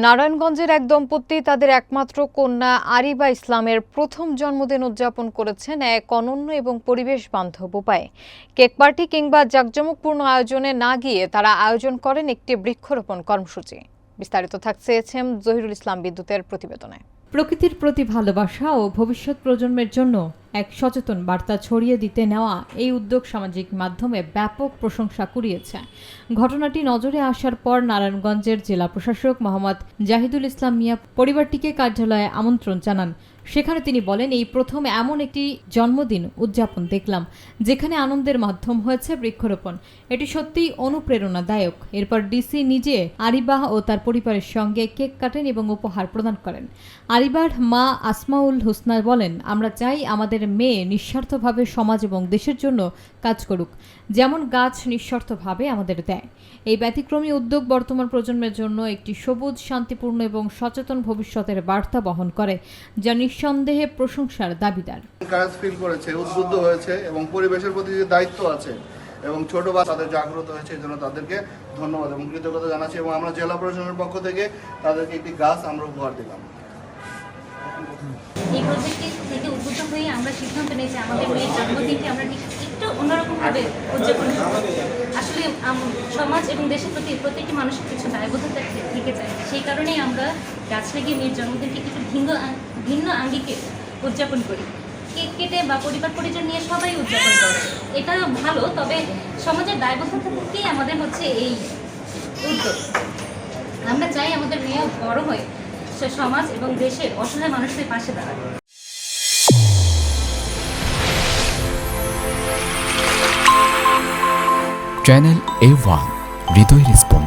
নারায়ণগঞ্জের এক দম্পতি তাদের একমাত্র কন্যা আরিবা ইসলামের প্রথম জন্মদিন উদযাপন করেছেন এক অনন্য এবং পরিবেশ বান্ধব উপায়ে। কেক পার্টি কিংবা জাঁকজমকপূর্ণ আয়োজনে না গিয়ে তারা আয়োজন করেন একটি বৃক্ষরোপণ কর্মসূচি। বিস্তারিত থাকছে জহিরুল ইসলাম বিদ্যুতের প্রতিবেদনে। প্রকৃতির প্রতি ভালোবাসা ও ভবিষ্যৎ প্রজন্মের জন্য এক সচেতন বার্তা ছড়িয়ে দিতে নেওয়া এই উদ্যোগ সামাজিক মাধ্যমে ব্যাপক প্রশংসা কুড়িয়েছে। ঘটনাটি নজরে আসার পর নারায়ণগঞ্জের জেলা প্রশাসক মোহাম্মদ জাহিদুল ইসলাম মিয়া পরিবারটিকে কার্যালয়ে আমন্ত্রণ জানান। সেখানে তিনি বলেন, এই প্রথম এমন একটি জন্মদিন উদযাপন দেখলাম যেখানে আনন্দের মাধ্যম হয়েছে বৃক্ষরোপণ। এটি সত্যিই অনুপ্রেরণাদায়ক। এরপর ডিসি নিজে আরিবা ও তার পরিবারের সঙ্গে কেক কাটেন এবং উপহার প্রদান করেন। আরিবার মা আসমাউল হুসনা বলেন, আমরা চাই আমাদের মেয়ে নিঃস্বার্থভাবে সমাজ এবং দেশের জন্য কাজ করুক, যেমন গাছ নিঃস্বার্থভাবে আমাদের দেয়। এই ব্যতিক্রমী উদ্যোগ বর্তমান প্রজন্মের জন্য একটি সবুজ, শান্তিপূর্ণ এবং সচেতন ভবিষ্যতের বার্তা বহন করে, যা নিঃসন্দেহে প্রশংসার দাবিদার। কাজ ফিল করেছে, উদ্বুদ্ধ হয়েছে এবং পরিবেশের প্রতি যে দায়িত্ব আছে এবং ছোট বাচ্চাদের জাগ্রত হয়েছে, এই জন্য তাদেরকে ধন্যবাদ এবং কৃতজ্ঞতা জানাচ্ছি। এবং আমরা জেলা প্রশাসনের পক্ষ থেকে তাদেরকে একটি গাছ আমরা উপহার দিলাম। এই প্রজেক্টটি থেকে উদ্বুদ্ধ হয়ে আমরা সিদ্ধান্ত নিয়েছি আমাদের মেয়ের জন্মদিনটি আমরা একটু অন্যরকমভাবে উদযাপন করব। আসলে সমাজ এবং দেশের প্রতি প্রত্যেকটি মানুষের কিছু দায়বদ্ধতা থেকে যায়, সেই কারণেই আমরা গাছ লাগিয়ে মেয়ের জন্মদিনটি একটু ভিন্ন আঙ্গিকে উদযাপন করি। কেক কেটে বা পরিবার পরিজন নিয়ে সবাই উদযাপন করে, এটা ভালো। তবে সমাজের দায়বদ্ধতা থেকেই আমাদের হচ্ছে এই উদ্যোগ। আমরা চাই আমাদের মেয়ে বড় হয়ে সে সমাজ এবং দেশের অসহায় মানুষদের পাশে দাঁড়ায়। চ্যানেল A1 হৃদয় রেসপন্স।